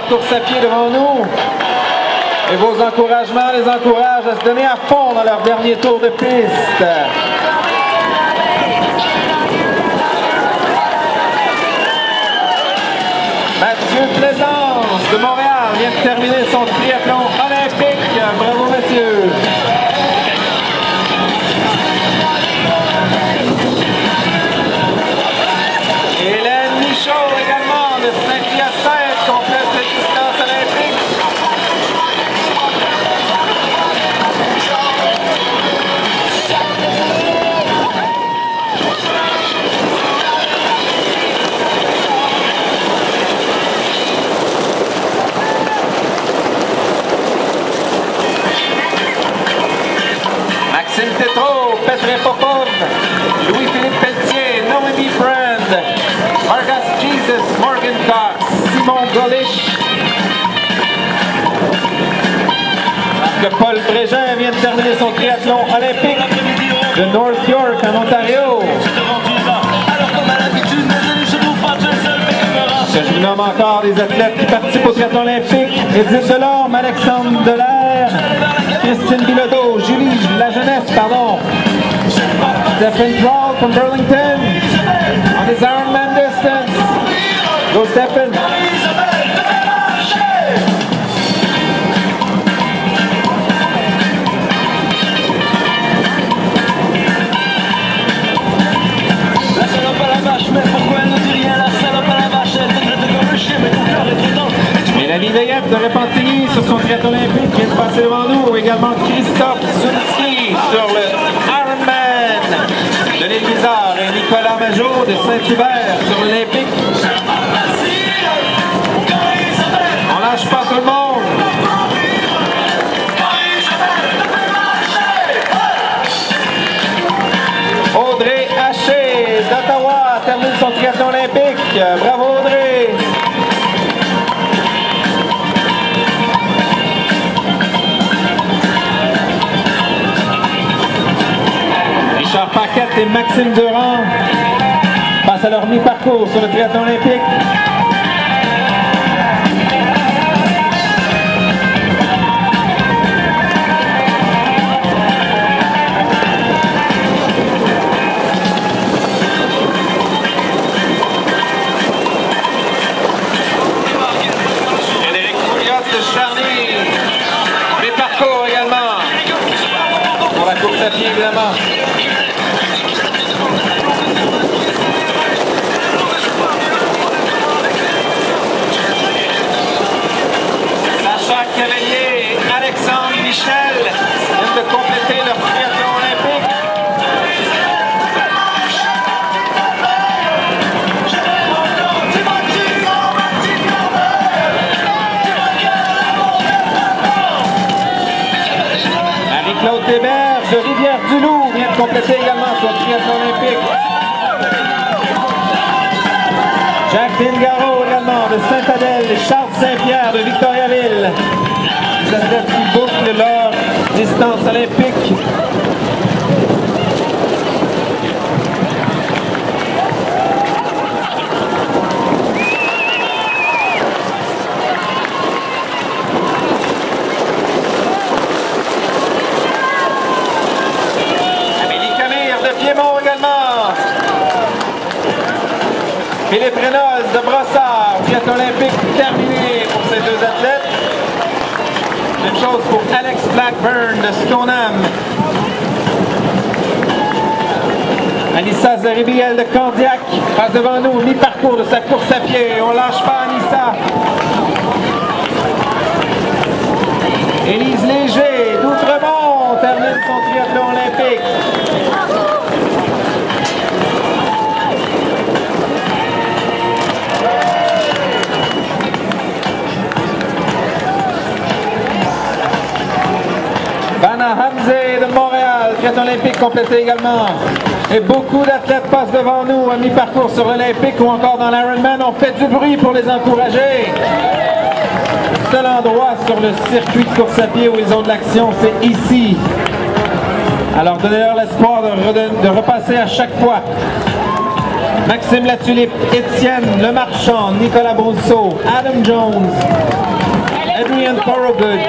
course à pied devant nous. Et vos encouragements les encouragent à se donner à fond dans leur dernier tour de piste. Mathieu Plaisance de Montréal vient de terminer son triathlon olympique. Bravo Mathieu. Hélène Michaud également de Saint-Hyacinthe complète cette distance olympique. Maxime Tétrault, Petre Popov, Louis-Philippe Pelletier, Noémie Brand, Vargas Jesus, Morgan Cox, Simon Golish. Que Paul Brégin vient de terminer son triathlon olympique de North York en Ontario. Je vous nomme encore des athlètes qui participent au triathlon olympique. Edith Delorme, Alexandre Delaire, Christine Bilodeau, Julie La Jeunesse, pardon. Stephen Thrall from Burlington on his Ironman distance. Go Stephen. La salope à la vache, mais pourquoi elle ne dit rien? La salope à la vache, elle te traite comme un chien, mais ton cœur est traitant. Mélanie Veillette de Repentigny sur son triathlon olympique vient de passer devant nous. Également Christophe Zunski sur le Ironman de l'Élisard et Nicolas Majot de Saint-Hubert sur l'Olympique. On lâche pas tout le monde. Audrey Haché d'Ottawa termine son triathlon olympique. Bravo Audrey. Richard Paquette et Maxime Durand passent à leur mi-parcours sur le triathlon olympique. Frédéric Pouliot de Charny. Mi-parcours également. Pour la course à pied évidemment. Cavalier et Alexandre Michel viennent de compléter leur triathlon olympique. Marie-Claude Desberges de Rivière-du-Loup vient de compléter également son triathlon olympique. Jacques Dingaro également de Sainte-Adèle et Charles Saint-Pierre de Victoriaville. Les athlètes qui bouclent leur distance olympique. Amélie Camire de Piémont également. Philippe Reynolds de Brossard, triathlon olympique terminé pour ces deux athlètes. Même chose pour Alex Blackburn de Stoneham. Anissa Zaribiel de Candiac passe devant nous, mi-parcours de sa course à pied. On lâche pas Anissa. Élise Léger d'Outremont termine son triathlon olympique. Vanna Hamze de Montréal, triathlon olympique complété également. Et beaucoup d'athlètes passent devant nous à mi-parcours sur l'Olympique ou encore dans l'Ironman. On fait du bruit pour les encourager. Le seul endroit sur le circuit de course à pied où ils ont de l'action, c'est ici. Alors donnez-leur l'espoir de repasser à chaque fois. Maxime Latulippe, Étienne Lemarchand, Nicolas Brousseau, Adam Jones, Adrian Thorogood.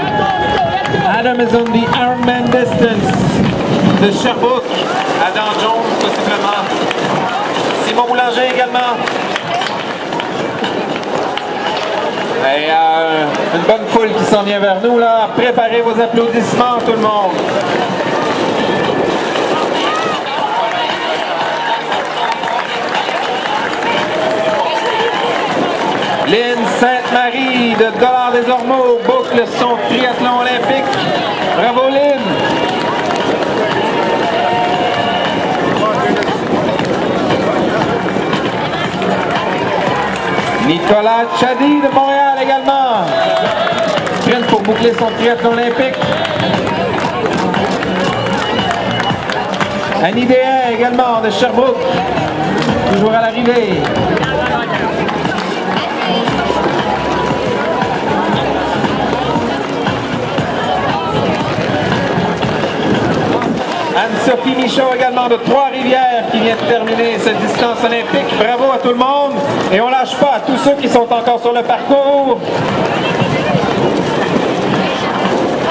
Adam is on the Ironman distance de Sherbrooke. Adam Jones, possiblement. Simon Boulanger également. Et une bonne foule qui s'en vient vers nous là. Préparez vos applaudissements, tout le monde. Lynn Sainte-Marie de Dollard des Ormeaux boucle son triathlon olympique. Bravo Lynn! Nicolas Chadi de Montréal également. Sprint pour boucler son triathlon olympique. Annie Déhain également de Sherbrooke. Toujours à l'arrivée. Anne-Sophie Michaud également de Trois-Rivières qui vient de terminer cette distance olympique. Bravo à tout le monde et on lâche pas à tous ceux qui sont encore sur le parcours.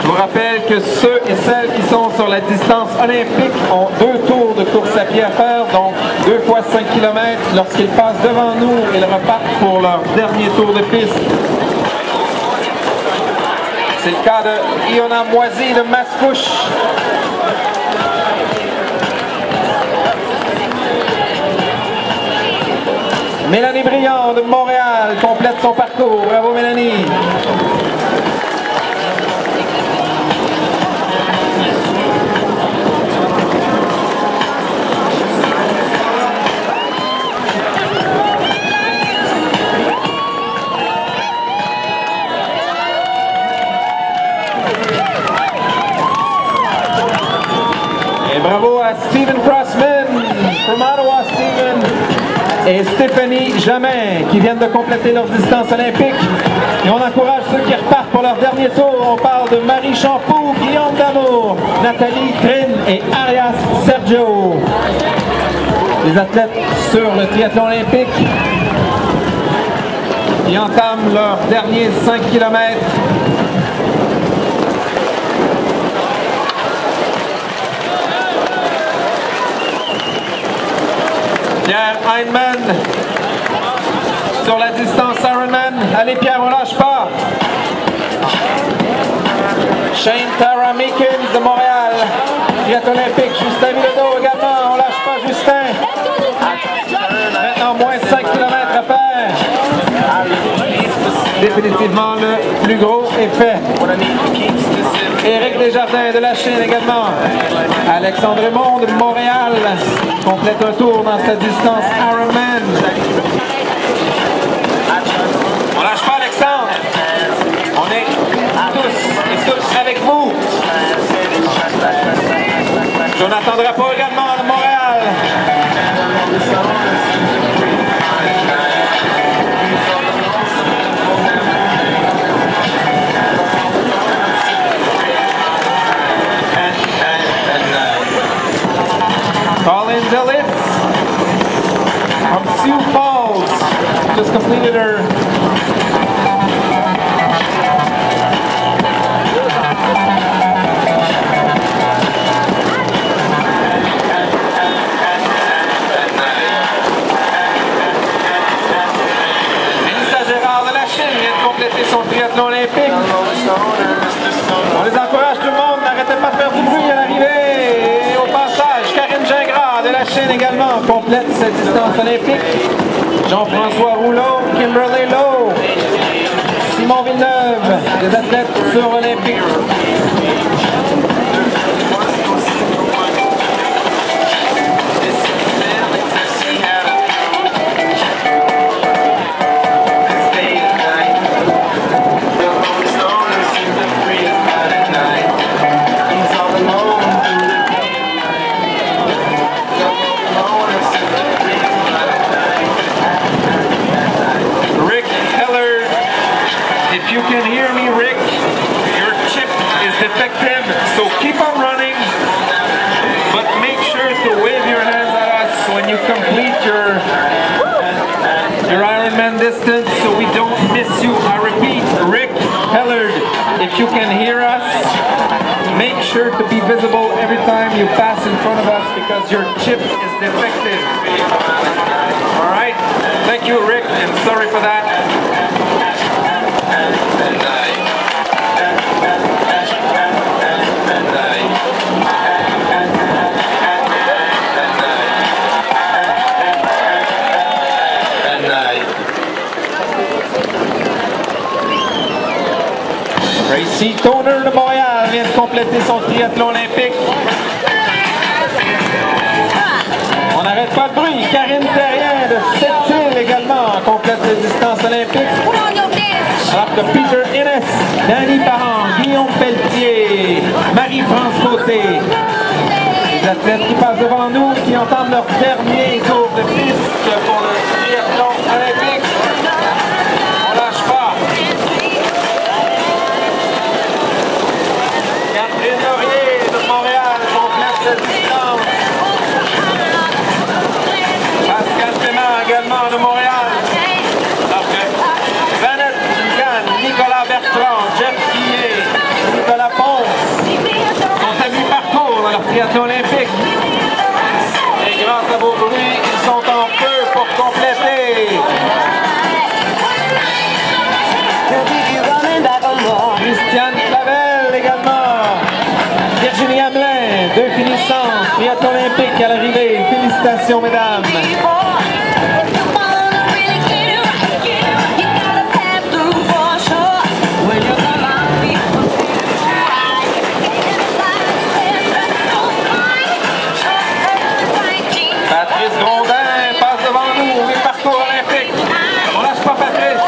Je vous rappelle que ceux et celles qui sont sur la distance olympique ont 2 tours de course à pied à faire, donc 2 fois 5 km. Lorsqu'ils passent devant nous, ils repartent pour leur dernier tour de piste. C'est le cas de Iona Moisy de Mascouche. Mélanie Briand de Montréal complète son parcours. Bravo Mélanie. Et bravo à Stephen Crossman from Ottawa, Stephen. Et Stéphanie Jamin qui viennent de compléter leur distance olympique. Et on encourage ceux qui repartent pour leur dernier tour. On parle de Marie Champoux, Guillaume Damour, Nathalie Trin et Arias Sergio. Les athlètes sur le triathlon olympique qui entament leur dernier 5 km. Pierre Heinemann sur la distance Ironman. Allez Pierre, on lâche pas. Shane Tara Meekins de Montréal. Triathlon olympique. Justin Bilodeau également. On lâche pas Justin. Maintenant moins 5 km à faire. Définitivement le plus gros est fait. Éric Desjardins de la Chine également. Alexandre Raymond de Montréal complète un tour dans cette distance Ironman. On lâche pas Alexandre. On est tous et toutes avec vous. Jonathan Drapeau également de Montréal. Colin Dillitz from Sioux Falls just completed her Mélissa Gérard de la Chine vient de compléter son triathlon olympique. On les encourage tout le monde, n'arrêtez pas de faire du bruit à l'arrivée. Et au passage, Karine Gingras de la Chine également complète cette distance olympique. Jean-François Rouleau, Kimberly Lowe, Simon Villeneuve, des athlètes sur olympique. So keep on running, but make sure to wave your hands at us when you complete your distance so we don't miss you. I repeat, Rick Hellard, if you can hear us, make sure to be visible every time you pass in front of us because your chip is defective. All right? Thank you, Rick, and sorry for that. Tracy Toner de Montréal vient de compléter son triathlon olympique. On n'arrête pas de bruit. Karine Terrien de Sept-Îles également complète les distances olympiques. Alors que Peter Innes, Danny Parent, Guillaume Pelletier, Marie-France Côté. Les athlètes qui passent devant nous, qui entament leur dernier tour de piste pour le triathlon olympique. On lâche pas. Catherine Laurier de Montréal complète cette distance. Pascal Clément également de Montréal. Vanette Dugan, Nicolas Bertrand, Jeff Guillet, Nicolas Ponce sont à mi-parcours dans leur triathlon olympique. Et grâce à vos bruits, ils sont en feu pour compléter. Christiane Clavel également. Virginie Hamelin, deux finissantes, triathlon olympique à l'arrivée. Félicitations, mesdames. Patrice Grondin passe devant nous, les parcours olympiques. On lâche pas Patrice.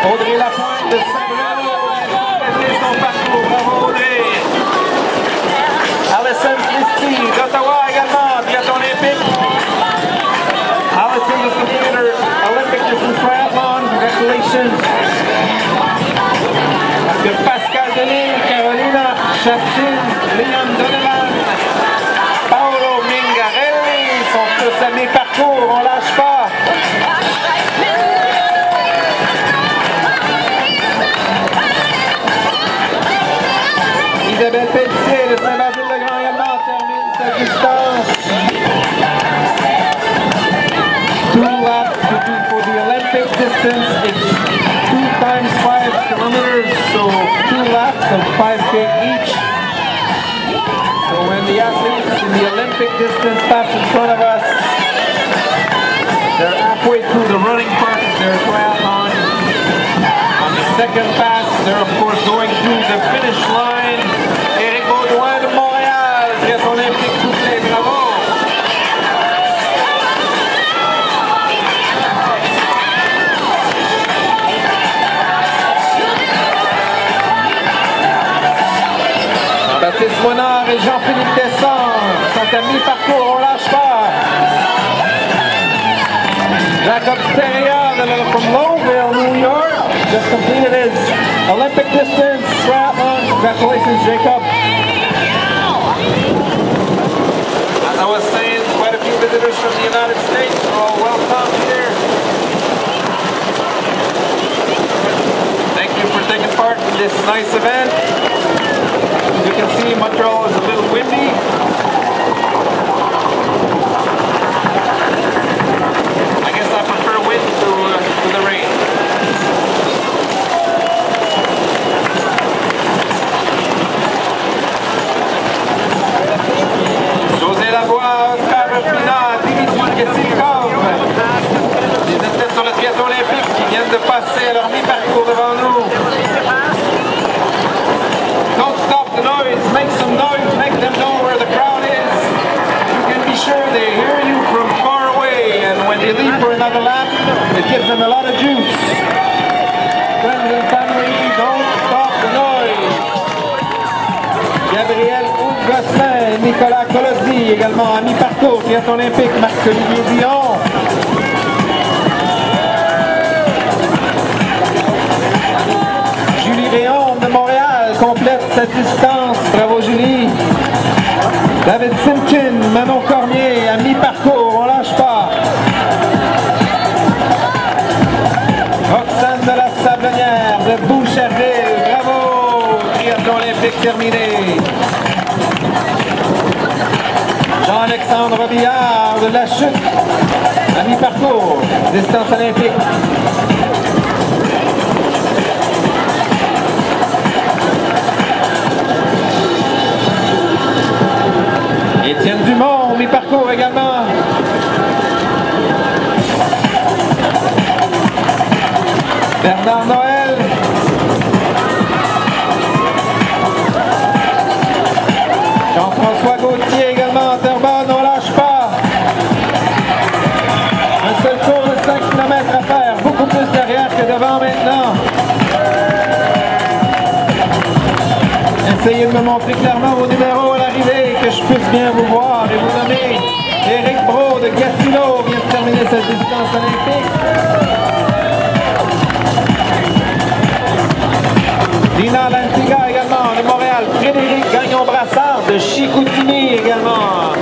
Audrey Lapointe de Saint-Bruno a complété son parcours. Bravo Audrey. Alison Christie d'Ottawa également, triathlon olympique. Alison has completed her Olympic distance triathlon. Congratulations. Parce que Pascal Delisle, Carolina Chassin, Liam Donovan, Paolo Mingarelli sont tous à mi-parcours. On lâche pas. Isabelle Pelletier de Saint-Basile-le-Grand également termine sa distance. 2 laps to do for the Olympic distance. It's 2 times 5 kilometers, so 2 laps of 5K each. So when the athletes in the Olympic distance pass in front of us, they're halfway through the running part of their triathlon. On the second pass, they're of course going through the finish line. Éric Baudouin de Montréal, triathlon olympique couplé, bravo! Jean-Baptiste Monard et Jean-Philippe Descend sont à mi-parcours, on lâche pas! Jacob Steria from Lowville, New York, just completed his Olympic distance triathlon. Congratulations, Jacob. As I was saying, quite a few visitors from the United States are all welcome here. Thank you for taking part in this nice event. As you can see, Montreal is a little windy. I prefer wind to the rain. José Lavoie, Oscar Pinat, Dimitri Kessilkov. Les athlètes sur le triathlon olympique qui viennent de passer à leur mi-parcours devant nous. Don't stop the noise, make some noise, make them know where the crowd is. You can be sure they hear you from far away, and when they leave for another lap, it gives them a lot of juice. Friends and family, don't stop the noise. Gabriel Gosselin, Nicolas Colossi, également à mi-parcours, triathlon olympique, Marc-Olivier Dion. Julie Réaume de Montréal complète sa distance. Bravo Julie. David Simkin, Manon Cormier à mi-parcours, on lâche pas. Roxane de la Sablonnière de Boucherville, bravo. Triathlon olympique terminé. Jean-Alexandre Billard de La Chute à mi-parcours, distance olympique. Étienne Dumont, mi-parcours également. Bernard Noël. Jean-François Gauthier également, Terrebonne, on lâche pas. Un seul tour de 5 km à faire, beaucoup plus derrière que devant maintenant. Essayez de me montrer clairement vos numéros à l'arrivée, que je puisse bien vous voir et vous nommer. Éric Brault de Gatineau vient de terminer cette distance olympique. Lina Lantiga également de Montréal. Frédéric Gagnon-Brassard de Chicoutimi également.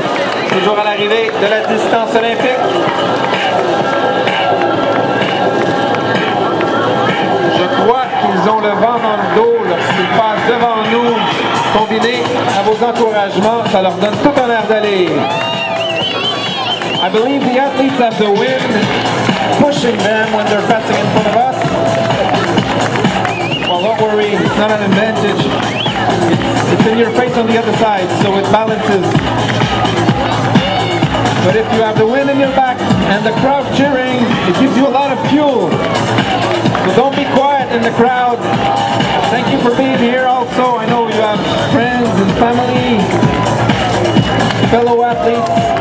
Toujours à l'arrivée de la distance olympique. Je crois qu'ils ont le vent dans le dos lorsqu'ils passent devant nous. Combiné à vos encouragements, ça leur donne tout un air d'aller. I believe the athletes have the wind pushing them when they're passing in front of us. Well, don't worry, it's not an advantage. It's in your face on the other side, so it balances. But if you have the wind in your back and the crowd cheering, it gives you a lot of fuel. So don't be quiet in the crowd. Thank you for being here also. I know you have friends and family, fellow athletes.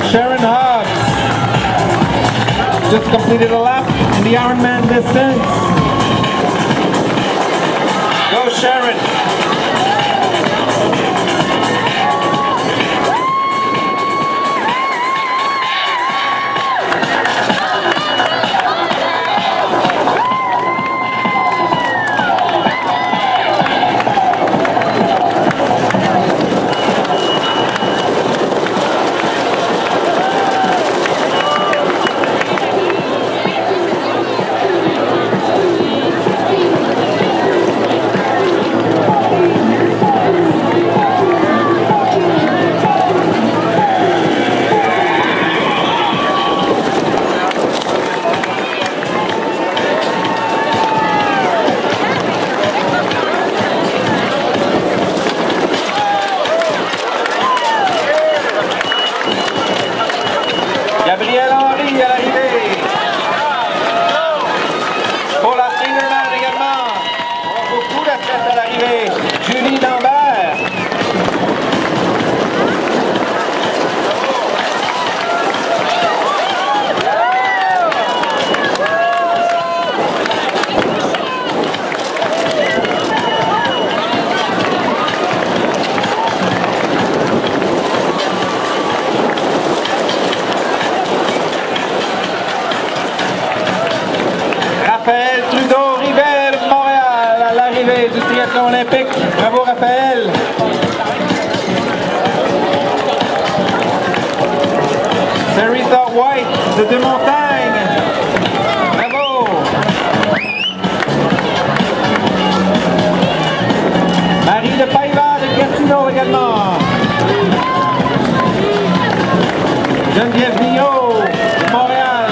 Sharon Hobbs just completed a lap in the Ironman distance. Go Sharon! Gabriel Henry à l'arrivée. Paula Ingerman également. Beaucoup d'athlètes à l'arrivée. Julie Lambert. Raphaël Trudeau-Rivet de Montréal à l'arrivée du triathlon olympique. Bravo Raphaël. Sarita White de Deux-Montagnes. Bravo. Marie de Païva de Gatineau également. Geneviève Mignot de Montréal.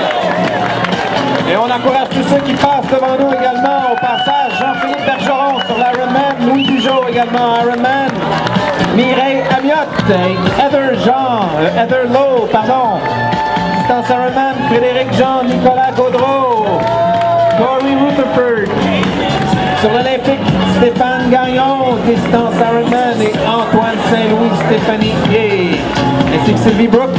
Et on encourage tous ceux qui passent devant nous également. Au passage, Jean-Philippe Bergeron sur l'Ironman, Louis Bugeaud également Ironman, Mireille Amiotte, Heather Lowe, pardon. Distance Ironman, Frédéric Jean, Nicolas Gaudreau, Corey Rutherford. Sur l'Olympique, Stéphane Gagnon, distance Ironman et Antoine Saint-Louis, Stéphanie Gay, ainsi que Sylvie Brooks.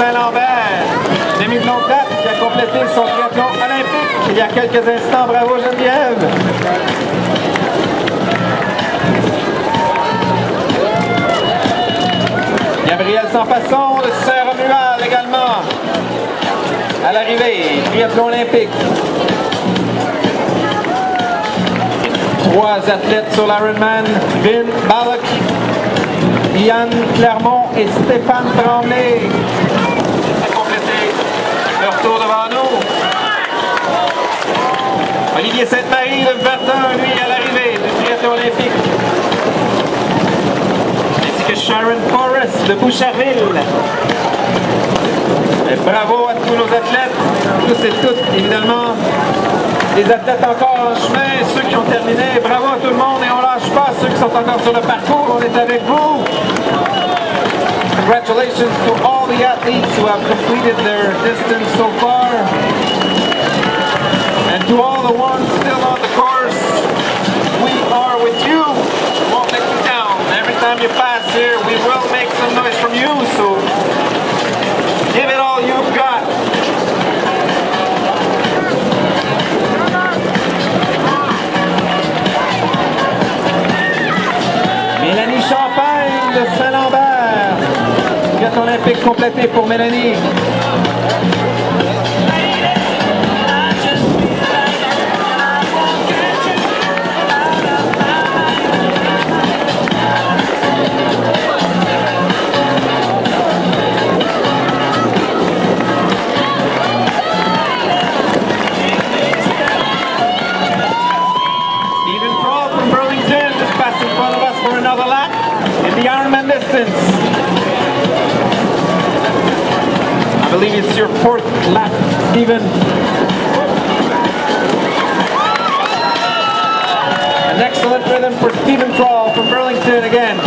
Saint-Lambert. Demi de longue date qui a complété son triathlon olympique il y a quelques instants. Bravo Geneviève. Gabriel Sampasson de Saint-Romuald également. À l'arrivée, triathlon olympique. 3 athlètes sur l'Ironman, Vin Ballock, Yann Clermont et Stéphane Tremblay à compléter leur tour devant nous. Olivier Sainte-Marie de Verdun, lui, à l'arrivée du triathlon olympique. Ainsi que Sharon Forrest de Boucherville. Et bravo à tous nos athlètes, tous et toutes, évidemment. Les athlètes encore en chemin, ceux qui ont terminé, bravo à tout le monde et on lâche pas ceux qui sont encore sur le parcours, on est avec vous. Congratulations to all the athletes who have completed their distance so far. And to all the ones still on the course, we are with you. We won't let you down. Every time you pass here, we will make some noise from you, so give it all you've got. Mélanie Champagne de Saint-Lambert. Triathlon olympique complété pour Mélanie. Another lap in the Ironman distance. I believe it's your 4th lap, Stephen. An excellent rhythm for Stephen Trawl from Burlington again.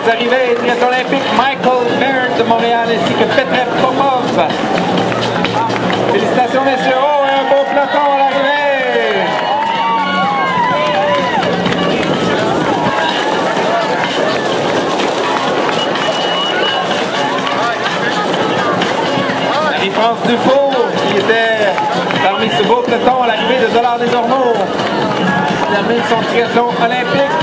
Arrivée, triathlon olympique, Michael Baird de Montréal ainsi que Petr Popov. Félicitations messieurs, oh, un beau peloton à l'arrivée. Marie-France Dufault qui était parmi ce beau peloton à l'arrivée de Dollard des Ormeaux. Termine son triathlon olympique.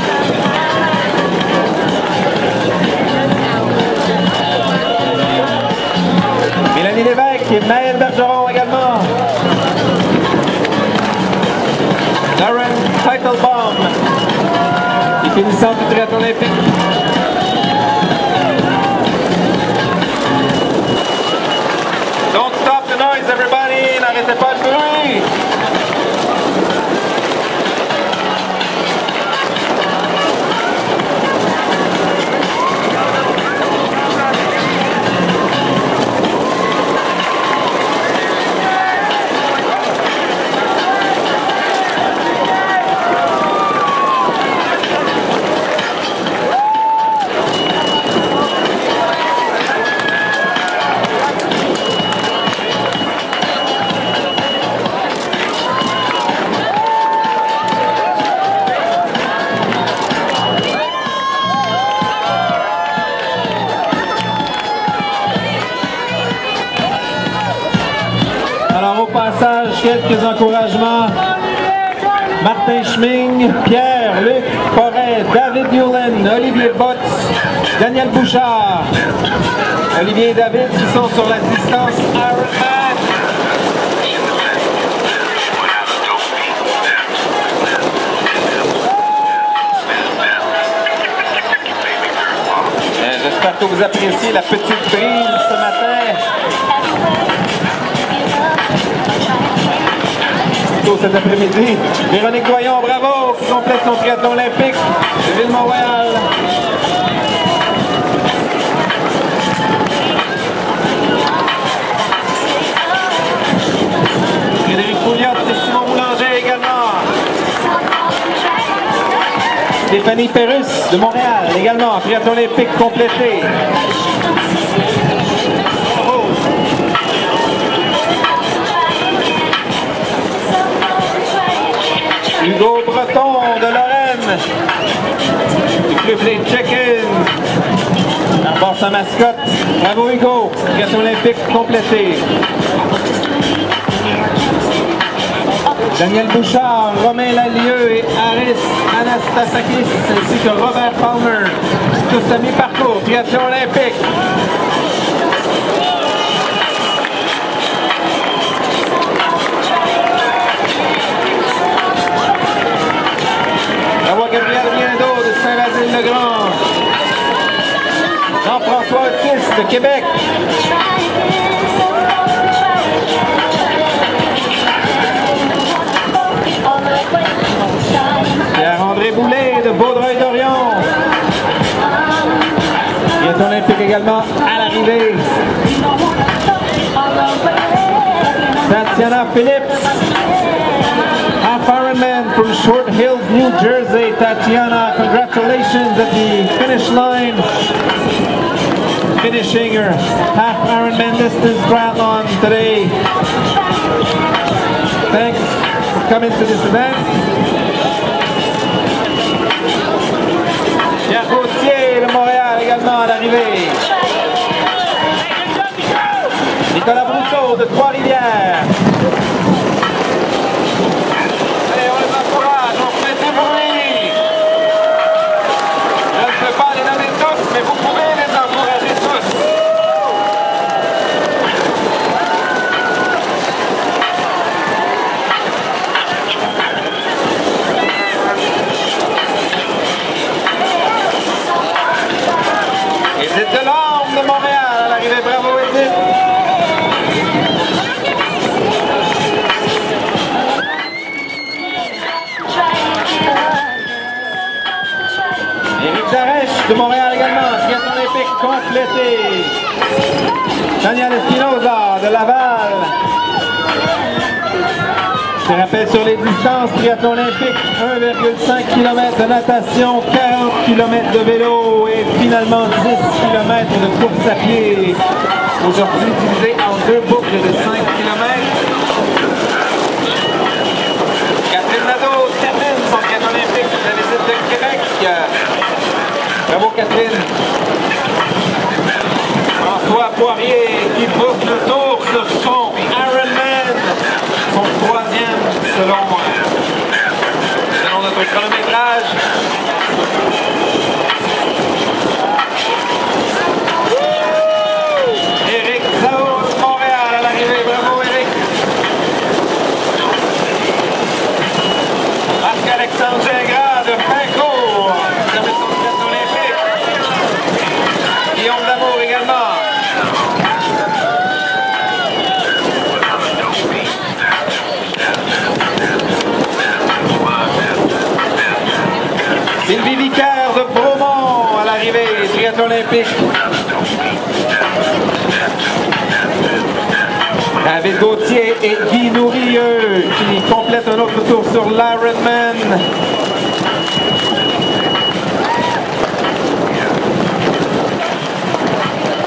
Mélanie Lévesque et Maëlle Bergeron également. Lauren Teitelbaum qui finissant du triathlon olympique. Don't stop the noise everybody, n'arrêtez pas le bruit. passage, quelques encouragements. Martin Schming, Pierre, Luc Forêt, David Newland, Olivier Botts, Daniel Bouchard, Olivier et David qui sont sur la distance Ironman. J'espère que vous appréciez la petite brise ce matin. Plutôt cet après-midi. Véronique Doyon, bravo, qui complète son triathlon olympique de Ville-Montréal. Frédéric Pouliot et Simon Boulanger également. Stéphanie Perrus de Montréal également, triathlon olympique complété. Hugo Breton de Lorraine, du club des Check-In, arbore sa mascotte. Bravo Hugo, triathlon olympique complété. Daniel Bouchard, Romain Lalieu et Aris Anastasakis, ainsi que Robert Palmer, tous à mi-parcours, triathlon olympique. Bravo Gabriel Riendo de Saint-Basile-le-Grand. Jean-François Otis de Québec. Pierre-André Boulet de Vaudreuil-Dorion. Triathlon olympique également à l'arrivée. Tatiana Phillips. Half Ironman from Short Hills, New Jersey. Tatiana, congratulations at the finish line. Finishing her half Ironman distance triathlon today. Thanks for coming to this event. Pierre Gauthier de Montréal également à l'arrivée. Nicolas Brousseau de Trois-Rivières. Allez, on les encourage, on fait du bruit. Je ne peux pas les nommer tous, mais vous pouvez les encourager tous. Edith Delorme de Montréal à l'arrivée, bravo Edith. Éric Darèche de Montréal également, triathlon olympique complété. Daniel Espinoza de Laval. Je rappelle sur les distances, triathlon olympique, 1,5 km de natation, 40 km de vélo et finalement 10 km de course à pied. Aujourd'hui divisé en deux boucles de 5 km. Catherine Nadeau termine son triathlon olympique de la visite de Québec. Bravo Catherine. François Poirier qui boucle le tour sur son Ironman, son troisième selon notre chronométrage. Éric Zao de Montréal à l'arrivée, bravo Éric. Marc-Alexandre Gingras de Pincourt, termine son triathlon olympique. Guillaume Damour également. Sylvie Vicaire de Bromont à l'arrivée, triathlon olympique. David Gauthier et Guy Nourrieux qui complètent un autre tour sur l'Ironman.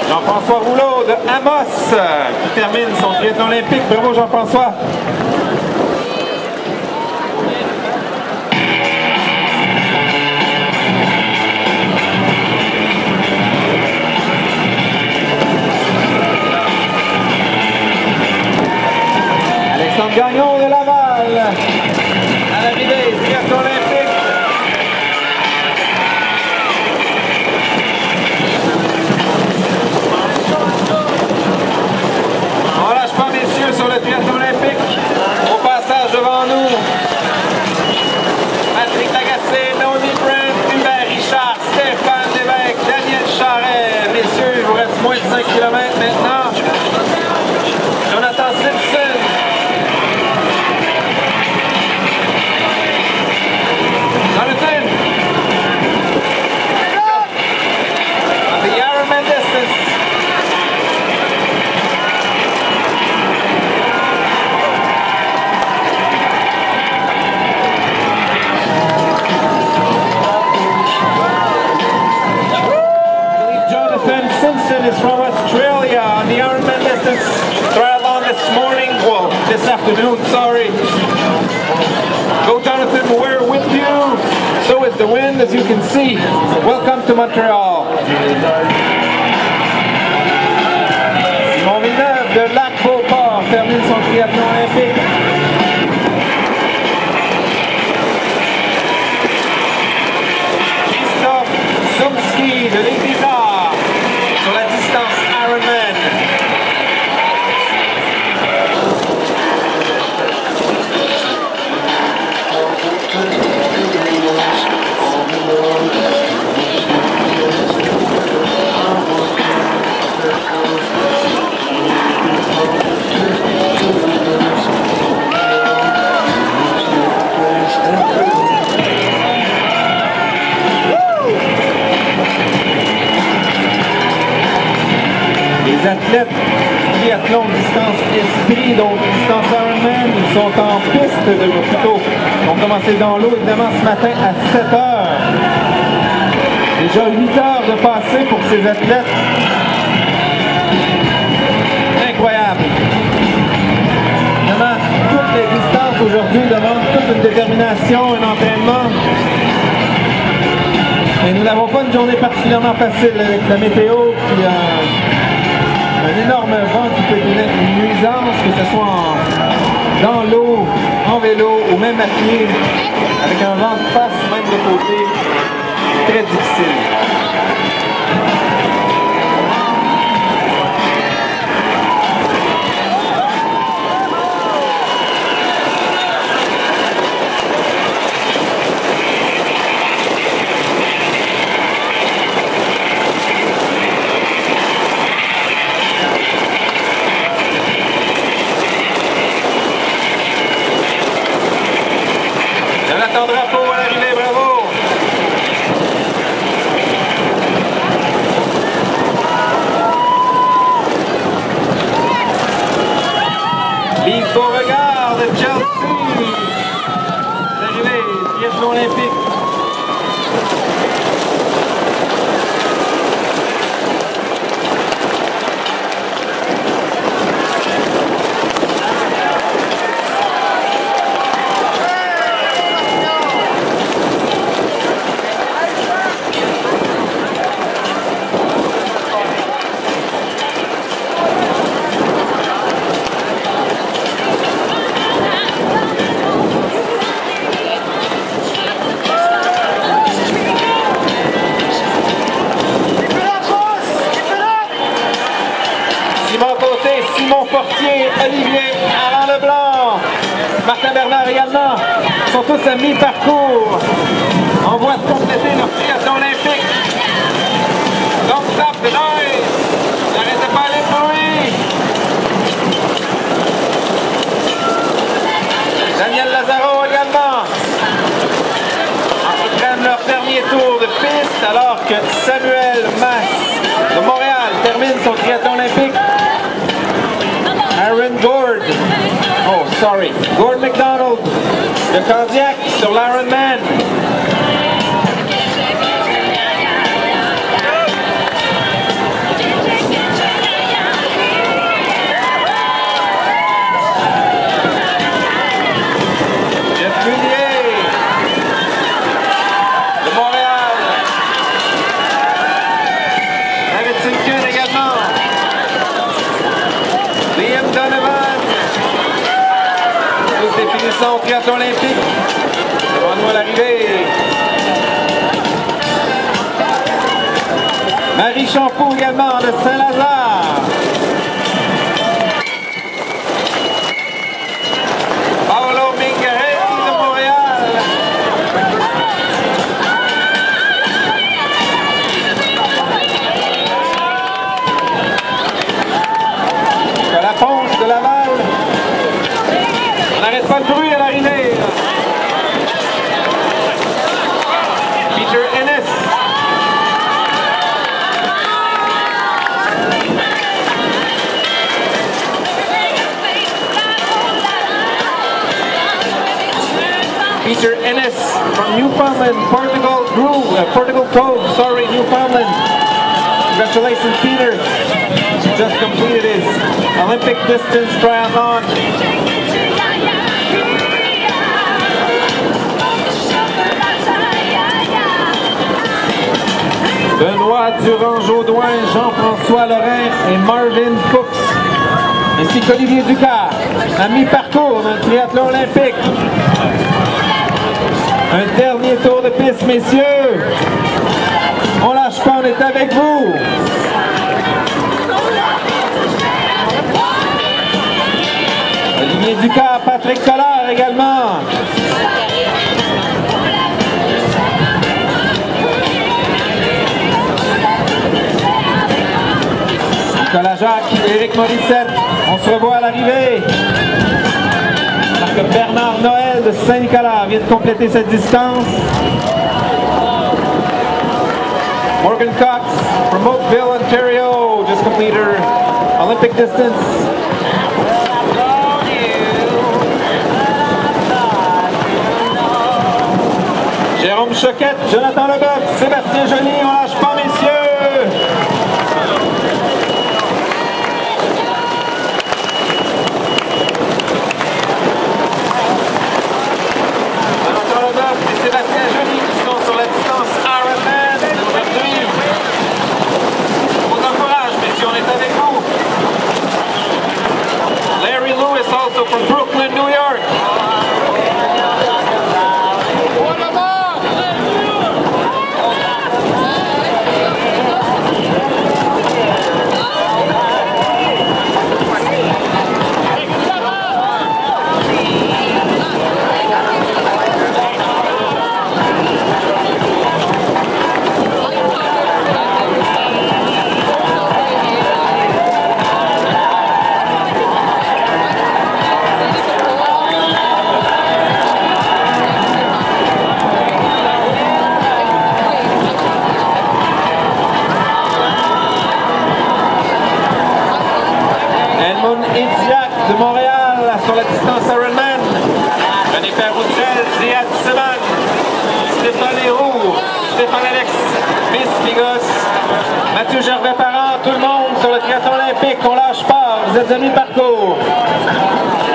Jean-François Rouleau de Amos qui termine son triathlon olympique. Bravo Jean-François. Alexandre Gagnon de Laval. À l'arrivée, triathlon olympique. On lâche pas, messieurs, sur le triathlon olympique. Au passage devant nous, Patrick Lagacé, Naomi Brent, Hubert Richard, Stéphane Lévesque, Daniel Charret. Messieurs, il vous reste moins de 5 km maintenant. Jonathan Simpson. Jonathan. The Ironman distance. Jonathan Simpson is from Australia on the Ironman distance triathlon this morning, well, this afternoon, sorry. Go Jonathan, we're with you. So is the wind, as you can see. Welcome to Montreal. Simon Villeneuve de Lac-Beauport termine son triathlon olympique. Christophe Zumski de l'Églisa sur la distance Ironman. Les athlètes triathlon distance esprit, donc distance Ironman, ils sont en piste plutôt. Ils ont commencé dans l'eau évidemment ce matin à 7 heures. Déjà 8 heures de passé pour ces athlètes. Incroyable. Évidemment, toutes les distances aujourd'hui demandent toute une détermination, un entraînement. Et nous n'avons pas une journée particulièrement facile avec la météo, puis un énorme vent qui peut donner une nuisance, que ce soit dans l'eau, en vélo ou même à pied, avec un vent de face, même de côté, très difficile. Jonathan Drapeau à l'arrivée, bravo! Lise Beauregard de Chelsea. L'arrivée, triathlon olympique. Simon Fortier, Olivier Alain Leblanc, Martin Bernard également, sont tous à mi-parcours en voie de compléter leur triathlon olympique. Don't stop the noise! N'arrêtez pas les bruits! Daniel Lazaro également entreprennent leur dernier tour de piste alors que Samuel Masse de Montréal termine son triathlon olympique. Aaron Gord, Gord McDonald de Cardiac sur l'Ironman. Jeff Munier de Montréal. David Simkin également. Liam Donovan finissant au triathlon olympique. Devant nous à l'arrivée. Marie Champoux également de Saint-Lazare. Paolo Mingarelli de Montréal. Nicolas Ponce de Laval. On n'arrête pas le bruit à l'arrivée. Peter Ennis. Peter Ennis from Newfoundland, Portugal Cove, Newfoundland. Congratulations, Peter. Just completed his Olympic distance triathlon. Benoît Durand-Jaudoin, Jean-François Lorrain et Marvin Fuchs, ainsi qu'Olivier Ducas, à mi-parcours dans le triathlon olympique. Un dernier tour de piste, messieurs. On lâche pas, on est avec vous. Olivier Ducas, Patrick Collard également. Nicolas Jacques, Éric Morissette, on se revoit à l'arrivée. Alors que Bernard Noël de Saint-Nicolas vient de compléter cette distance. Morgan Cox from Oakville, Ontario, just completed her Olympic distance. Jérôme Choquette, Jonathan Leboeuf, Sébastien Joly, on lâche pas, messieurs. Sébastien Joly qui sont sur la distance Ironman aujourd'hui. On vous encourage, messieurs, on est avec vous. Larry Lewis also from Brooklyn, New York. De Montréal sur la distance Ironman. René Roussel, Ziad Seman, Stéphane Héroux, Stéphane Alex, Miss Pigos, Mathieu Gervais-Parent, tout le monde sur le triathlon olympique, on lâche pas, vous êtes à mi-parcours.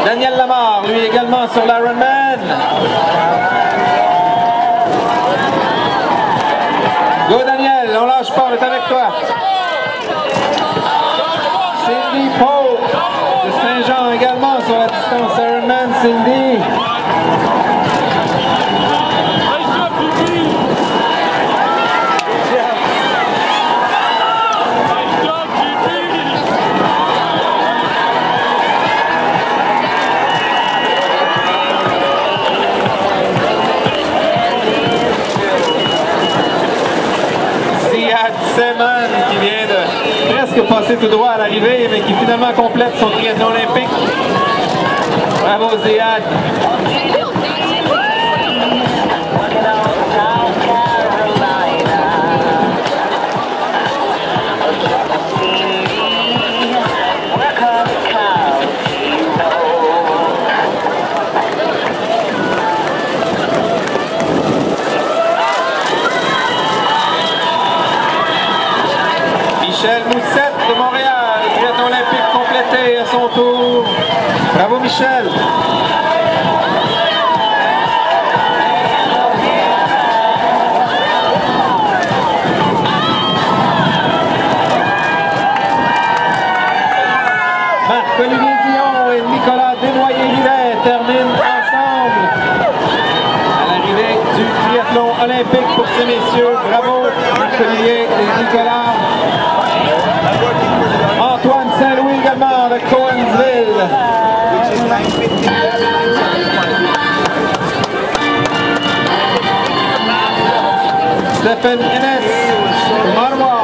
Daniel Lamarre, lui également sur l'Ironman. Go Daniel, on lâche pas, on est avec toi. Cindy Poe de Saint-Jean également sur la distance Ironman, Cindy. Ziad Seman qui vient de presque passer tout droit à l'arrivée, mais qui finalement complète son triathlon olympique. Bravo Ziad. Michel Moussette de Montréal, triathlon olympique complété à son tour. Bravo Michel. Marc-Olivier Dion et Nicolas Desnoyers-Rivet terminent ensemble. triathlon olympique pour ces messieurs. Bravo, Marc-Olivier et Nicolas. Antoine Saint-Louis également de Cohensville. Stephen Innes de Ottawa.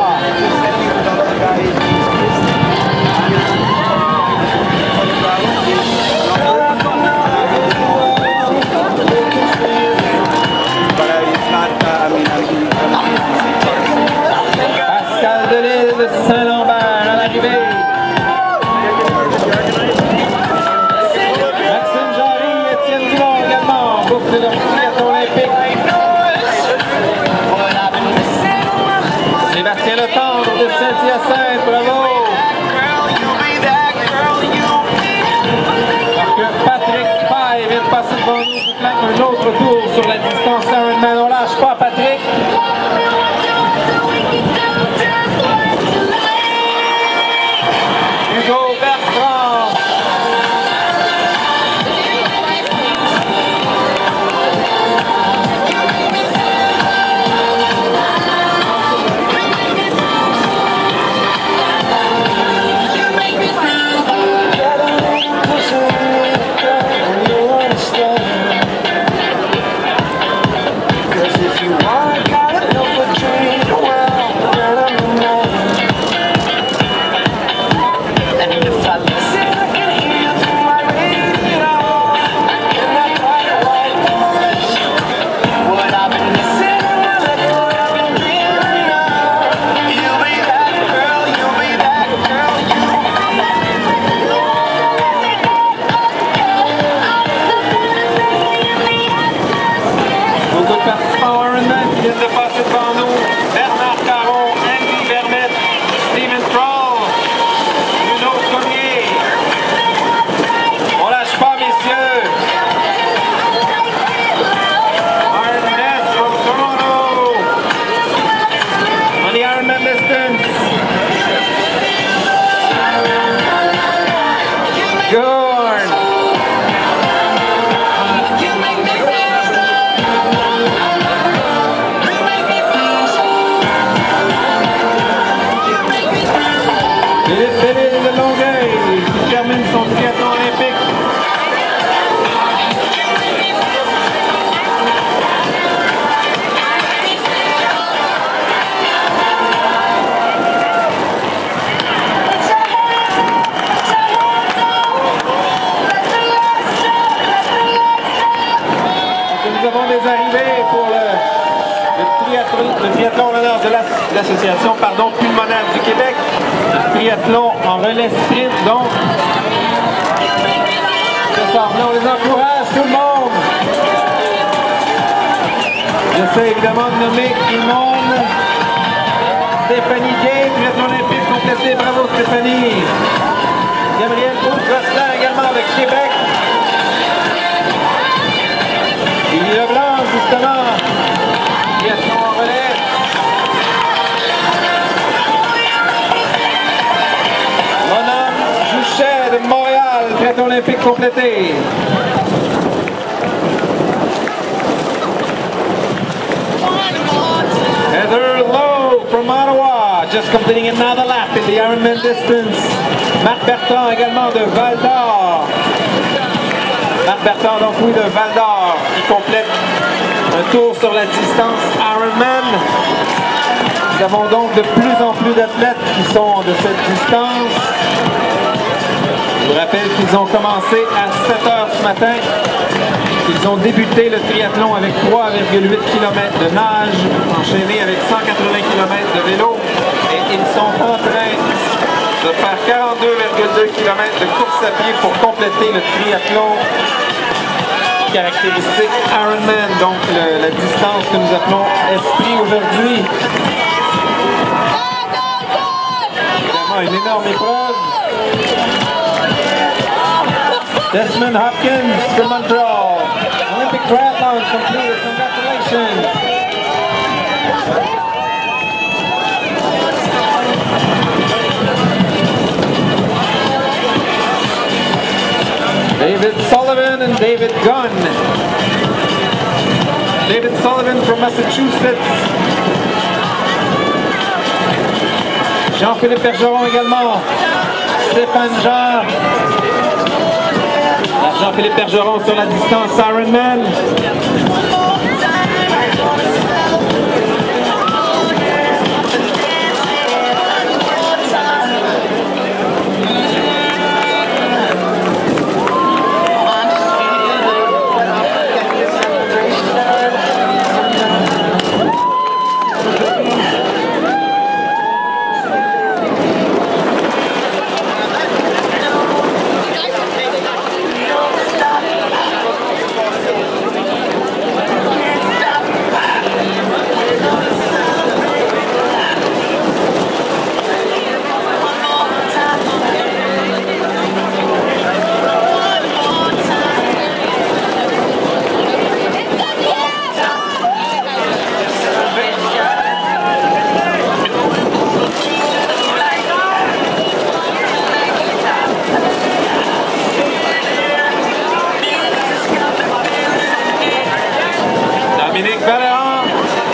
Pascal Delisle de Saint-Lambert à l'arrivée. Maxime Jarry, Étienne Dumont également, boucle de triathlon olympique. Sébastien Letendre de Saint-Hyacinthe, bravo. Alors que Patrick Paille vient de passer devant nous pour un autre tour sur la distance Ironman. On lâche pas Patrick. Hugo Bertrand. L'association pulmonaire du Québec, triathlon en relais sprint, donc ce soir-là, on les encourage, tout le monde. J'essaie évidemment de nommer tout le monde. Stéphanie Gay, triathlon olympique complété, bravo Stéphanie. Gabriel Bourg-Rostin également de Québec. Lily Leblanc, justement, triathlon en relais. De Montréal, triathlon olympique complété. Heather Lowe from Ottawa, just completing another lap in the Ironman distance. Marc Bertrand également de Val-d'Or. Marc Bertrand, donc oui, de Val-d'Or, qui complète un tour sur la distance Ironman. Nous avons donc de plus en plus d'athlètes qui sont de cette distance. Je vous rappelle qu'ils ont commencé à 7 h ce matin. Ils ont débuté le triathlon avec 3,8 km de nage, enchaîné avec 180 km de vélo. Et ils sont en train de faire 42,2 km de course à pied pour compléter le triathlon caractéristique Ironman, donc la distance que nous appelons Esprit aujourd'hui. Évidemment, une énorme épreuve. Desmond Hopkins from Montreal. Olympic triathlon completed. Congratulations. David Sullivan and David Gunn. David Sullivan from Massachusetts. Jean-Philippe Bergeron également. Stéphane Jean. Jean-Philippe Bergeron sur la distance Ironman. Dominique Valéran,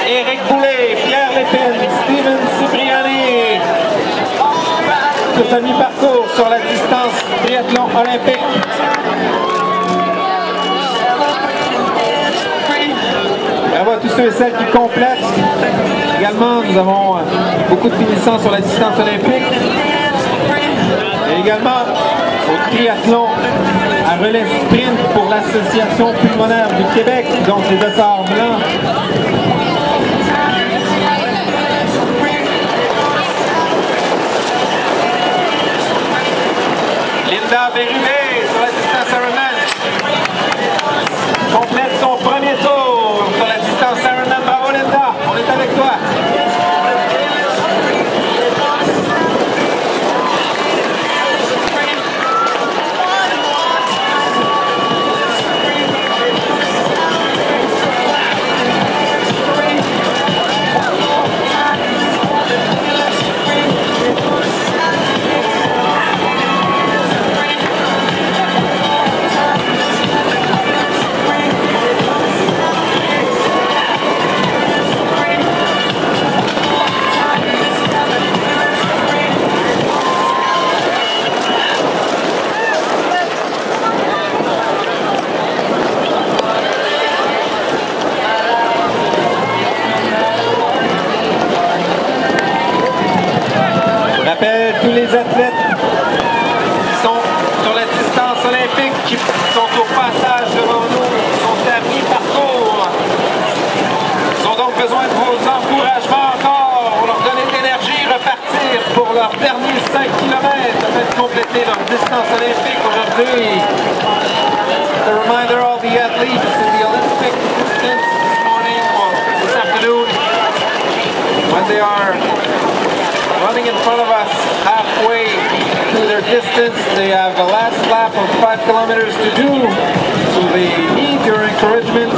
Éric Boulet, Pierre Lépine, Steven Cipriani. Tous à mi-parcours sur la distance triathlon olympique. Bravo à tous ceux et celles qui complètent. Également, nous avons beaucoup de finissants sur la distance olympique. Et également au triathlon à relais sprint pour l'Association pulmonaire du Québec, donc les dossards blancs. Linda Berruet sur la distance Ironman complète son premier tour sur la distance Ironman. Bravo Linda, on est avec toi. Tous les athlètes qui sont sur la distance olympique, qui sont au passage devant nous, sont à mi-parcours. Ils ont donc besoin de vos encouragements encore pour leur donner de l'énergie, repartir pour leur dernier 5 km afin de compléter leur distance olympique aujourd'hui. A reminder all the athletes in the Olympic distance this morning, or this afternoon, when they are running in front of us halfway through their distance. They have a last lap of 5 kilometers to do. So they need your encouragements.